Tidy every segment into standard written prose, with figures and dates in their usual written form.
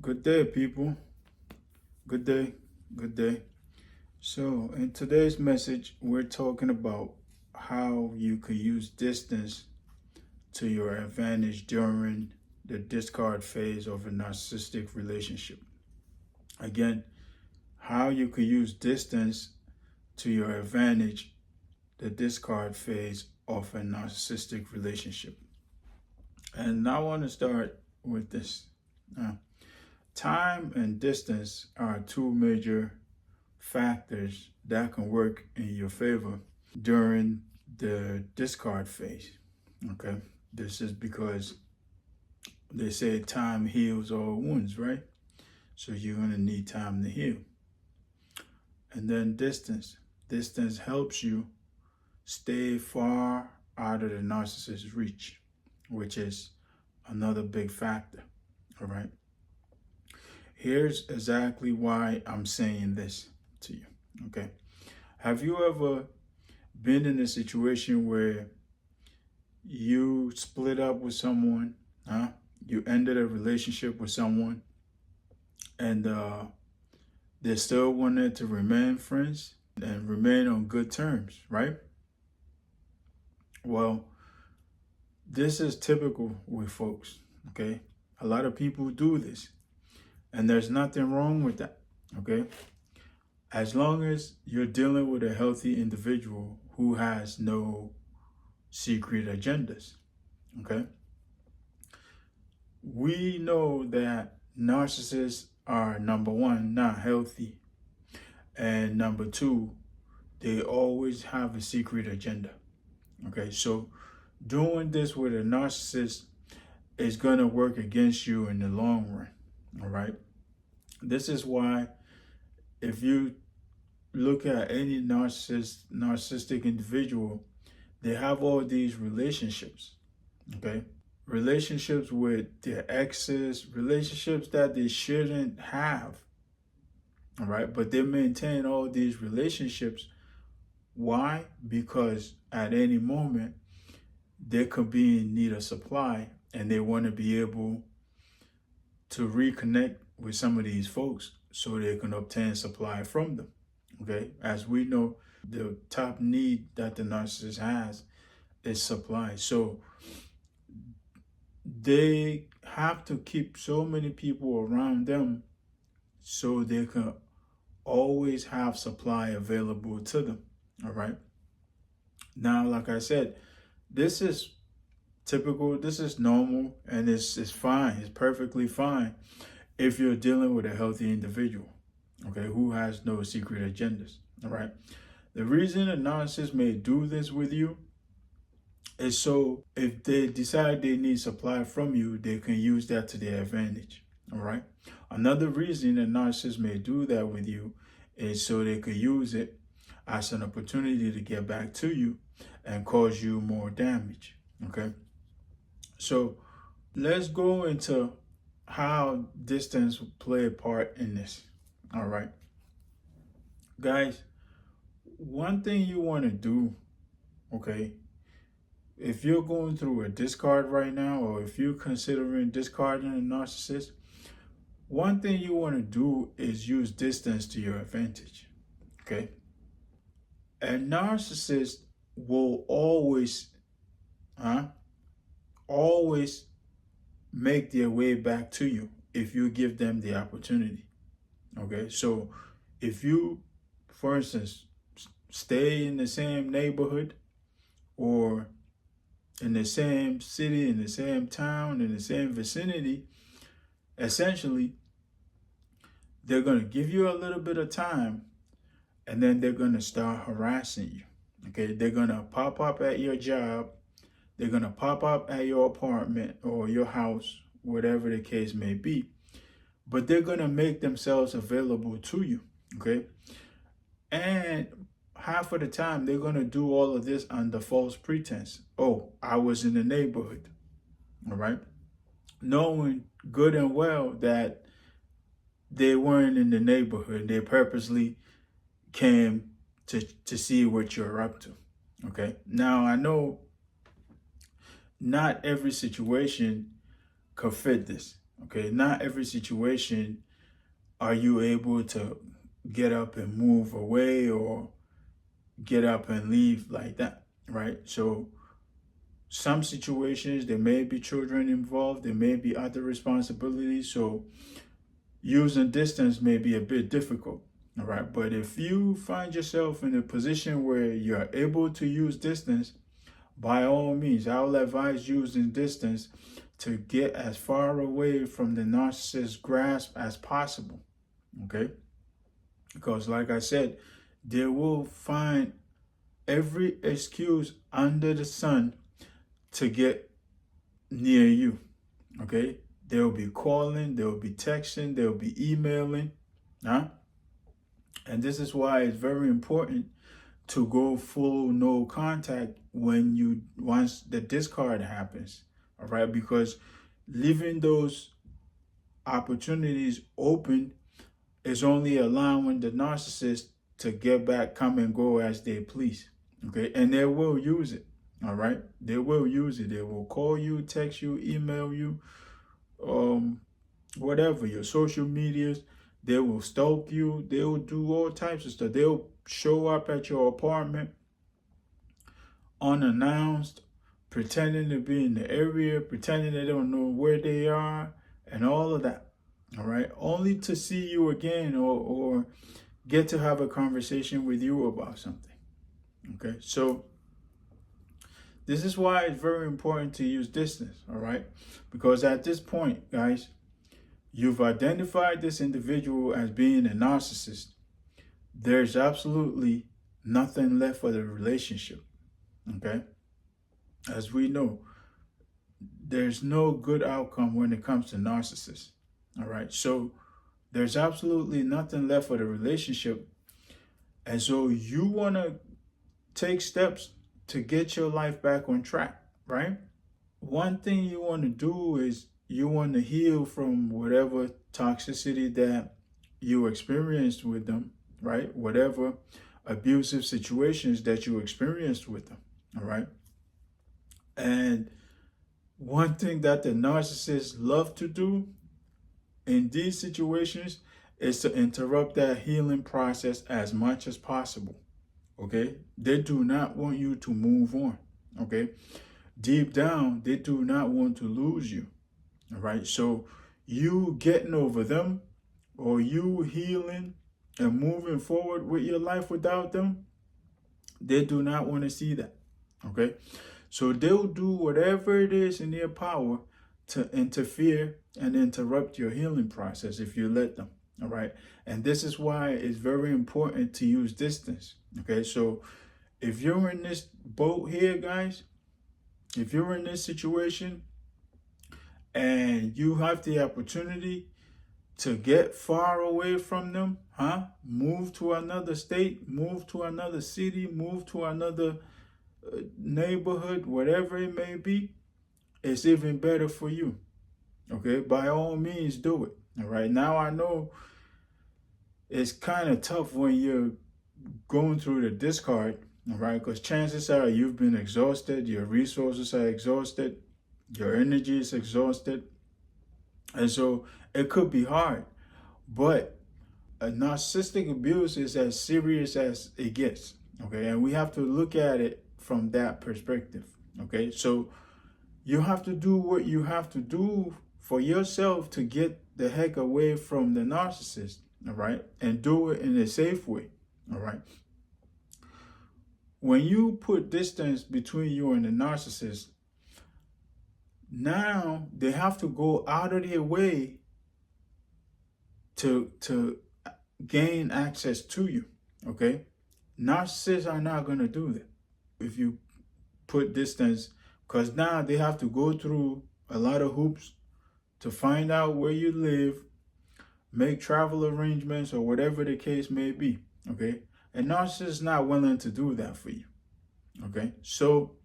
Good day, people. Good day. Good day. So, in today's message, we're talking about how you could use distance to your advantage during the discard phase of a narcissistic relationship. Again, how you could use distance to your advantage, the discard phase of a narcissistic relationship. And I want to start with this. Time and distance are two major factors that can work in your favor during the discard phase. Okay, this is because they say time heals all wounds, right? So you're going to need time to heal. And then distance. Distance helps you stay far out of the narcissist's reach, which is another big factor. All right. Here's exactly why I'm saying this to you. Okay. Have you ever been in a situation where you split up with someone, you ended a relationship with someone, and they still wanted to remain friends and remain on good terms, right? Well, this is typical with folks, okay? A lot of people do this, and there's nothing wrong with that, okay? As long as you're dealing with a healthy individual who has no secret agendas, okay? We know that narcissists are, number one, not healthy, and number two, they always have a secret agenda, okay? So doing this with a narcissist is going to work against you in the long run, all right? This is why if you look at any narcissistic individual, they have all these relationships, okay? Relationships with their exes, relationships that they shouldn't have, all right? But they maintain all these relationships. Why? Because at any moment, they could be in need of supply and they want to be able to reconnect with some of these folks so they can obtain supply from them. Okay, as we know, the top need that the narcissist has is supply. So they have to keep so many people around them so they can always have supply available to them. All right. Now, like I said, this is typical, this is normal, and it's fine. It's perfectly fine if you're dealing with a healthy individual, okay, who has no secret agendas, all right? The reason a narcissist may do this with you is so if they decide they need supply from you, they can use that to their advantage, all right? Another reason a narcissist may do that with you is so they could use it as an opportunity to get back to you and cause you more damage, okay? So let's go into how distance play a part in this. All right, guys, one thing you want to do, okay, if you're going through a discard right now, or if you're considering discarding a narcissist, one thing you want to do is use distance to your advantage, okay? A narcissist will always make their way back to you if you give them the opportunity. Okay, so if you, for instance, stay in the same neighborhood or in the same city, in the same town, in the same vicinity, essentially, they're going to give you a little bit of time and then they're going to start harassing you. Okay, they're going to pop up at your job. They're going to pop up at your apartment or your house, whatever the case may be. But they're going to make themselves available to you, okay? And half of the time, they're going to do all of this under false pretense. Oh, I was in the neighborhood, all right? Knowing good and well that they weren't in the neighborhood. They purposely came to see what you're up to, okay? Now, I know not every situation could fit this. Okay, not every situation are you able to get up and move away or get up and leave like that, right? So some situations, there may be children involved, there may be other responsibilities. So using distance may be a bit difficult, all right? But if you find yourself in a position where you're able to use distance, by all means, I will advise using distance to get as far away from the narcissist's grasp as possible, okay? Because like I said, they will find every excuse under the sun to get near you, okay? They'll be calling, they'll be texting, they'll be emailing, huh? And this is why it's very important to go full no contact once the discard happens, all right? Because leaving those opportunities open is only allowing the narcissist to get back, come and go as they please, okay? And they will use it, all right? They will use it. They will call you, text you, email you, whatever, your social medias. They will stalk you. They will do all types of stuff. They'll show up at your apartment unannounced, pretending to be in the area, pretending they don't know where they are, and all of that, all right? Only to see you again or get to have a conversation with you about something, okay? So this is why it's very important to use distance, all right? Because at this point, guys, you've identified this individual as being a narcissist. There's absolutely nothing left for the relationship, okay? As we know, there's no good outcome when it comes to narcissists, all right? So there's absolutely nothing left for the relationship. And so you want to take steps to get your life back on track, right? One thing you want to do is you want to heal from whatever toxicity that you experienced with them, right? Whatever abusive situations that you experienced with them, all right? And one thing that the narcissists love to do in these situations is to interrupt that healing process as much as possible, okay? They do not want you to move on, okay? Deep down, they do not want to lose you, all right? So you getting over them or you healing and moving forward with your life without them, they do not want to see that, okay? So they'll do whatever it is in their power to interfere and interrupt your healing process if you let them, all right? And this is why it's very important to use distance, okay? So if you're in this boat here, guys, if you're in this situation and you have the opportunity to get far away from them, move to another state, move to another city, move to another neighborhood, whatever it may be, it's even better for you, okay? By all means, do it, all right? Now, I know it's kind of tough when you're going through the discard, all right? Because chances are you've been exhausted, your resources are exhausted, your energy is exhausted, and so it could be hard. But a narcissistic abuse is as serious as it gets, okay? And we have to look at it from that perspective, okay? So you have to do what you have to do for yourself to get the heck away from the narcissist, all right? And do it in a safe way, all right? When you put distance between you and the narcissist, now they have to go out of their way to gain access to you, okay? Narcissists are not going to do that if you put distance, because now they have to go through a lot of hoops to find out where you live, make travel arrangements or whatever the case may be, okay? And narcissist is not willing to do that for you, okay? So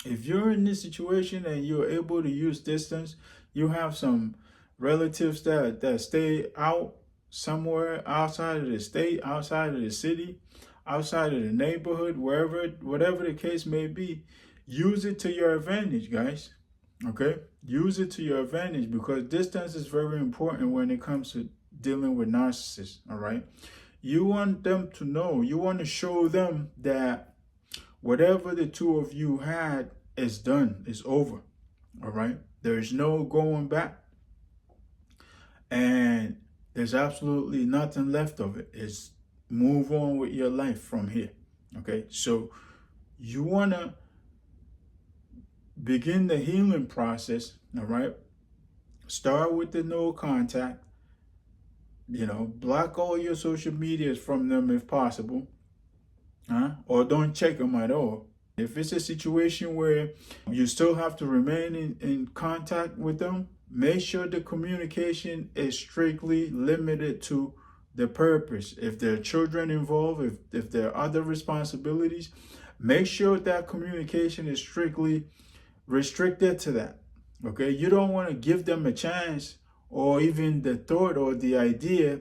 if you're in this situation and you're able to use distance, you have some relatives that stay out somewhere outside of the state, outside of the city, outside of the neighborhood, whatever the case may be, use it to your advantage, guys. Okay? Use it to your advantage, because distance is very important when it comes to dealing with narcissists, all right? You want them to know, you want to show them that whatever the two of you had is done, is over, all right? There's no going back, and there's absolutely nothing left of it. It's move on with your life from here, okay? So you want to begin the healing process, all right? Start with the no contact. Block all your social medias from them if possible, or don't check them at all. If it's a situation where you still have to remain in contact with them, make sure the communication is strictly limited to the purpose. If there are children involved, if there are other responsibilities, make sure that communication is strictly restricted to that. Okay, you don't want to give them a chance or even the thought or the idea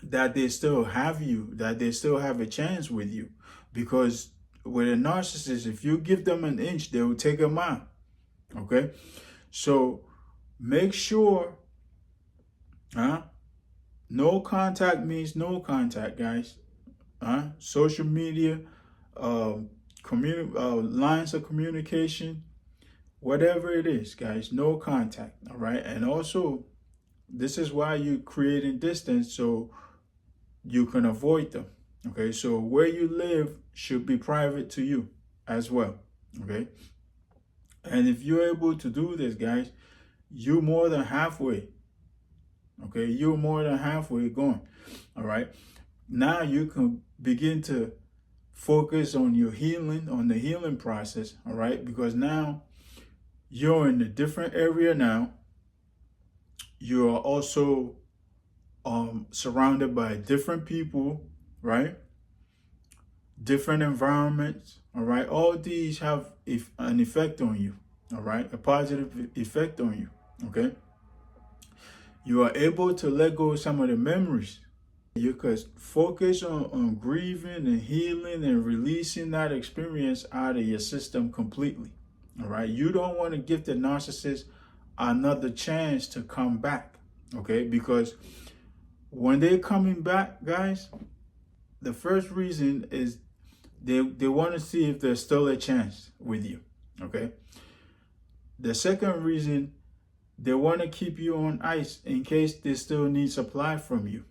that they still have you, that they still have a chance with you. Because with a narcissist, if you give them an inch, they will take a mile. Okay, so make sure, no contact means no contact, guys. Social media, lines of communication, whatever it is, guys, no contact, all right? And also, this is why you're creating distance, so you can avoid them, okay? So where you live should be private to you as well, okay? And if you're able to do this, guys, you're more than halfway, okay? You're more than halfway gone, all right? Now you can begin to focus on your healing, on the healing process, all right? Because now you're in a different area now. You are also surrounded by different people, right? Different environments, all right? All these have an effect on you, all right? A positive effect on you, okay? You are able to let go of some of the memories. You could focus on grieving and healing and releasing that experience out of your system completely, all right? You don't want to give the narcissist another chance to come back, okay? Because when they're coming back, guys, the first reason is they want to see if there's still a chance with you, okay? The second reason, they want to keep you on ice in case they still need supply from you,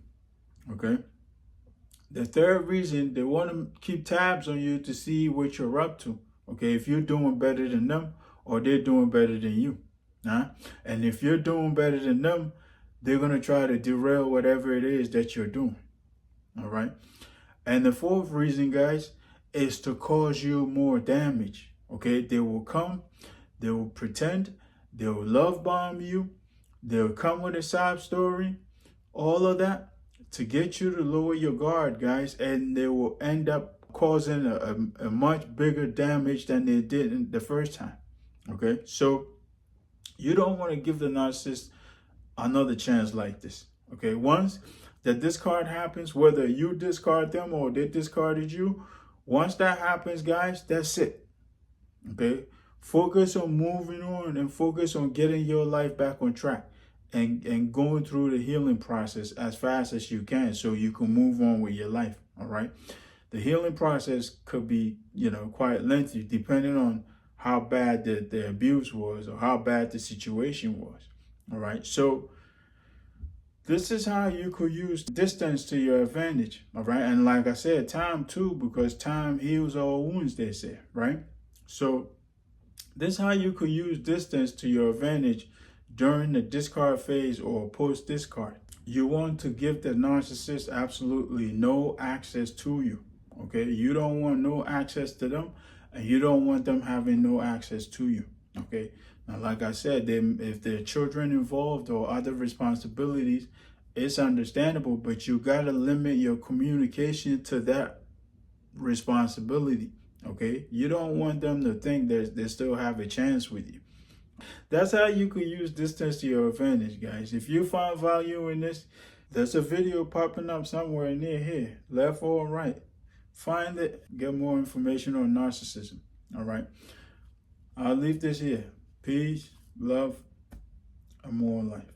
okay? The third reason, they want to keep tabs on you to see what you're up to, okay? If you're doing better than them or they're doing better than you, and if you're doing better than them, they're going to try to derail whatever it is that you're doing, all right? And the fourth reason, guys, is to cause you more damage, okay? They will come, they will pretend, they will love bomb you, they'll come with a sob story, all of that to get you to lower your guard, guys, and they will end up causing a much bigger damage than they did in the first time, okay? So you don't want to give the narcissist another chance like this, okay? Once that discard happens, whether you discard them or they discarded you, once that happens, guys, that's it, okay? Focus on moving on and focus on getting your life back on track and going through the healing process as fast as you can so you can move on with your life, all right? The healing process could be, quite lengthy depending on how bad the abuse was or how bad the situation was, all right? So this is how you could use distance to your advantage, all right? And like I said, time too, because time heals all wounds, they say, right? So this is how you could use distance to your advantage during the discard phase or post-discard. You want to give the narcissist absolutely no access to you, okay? You don't want no access to them, and you don't want them having no access to you, okay? Now, like I said, if there are children involved or other responsibilities, it's understandable, but you got to limit your communication to that responsibility, okay? You don't want them to think they still have a chance with you. That's how you can use distance to your advantage, guys. If you find value in this, there's a video popping up somewhere near here, left or right. Find it, get more information on narcissism, all right? I'll leave this here. Peace, love, and more life.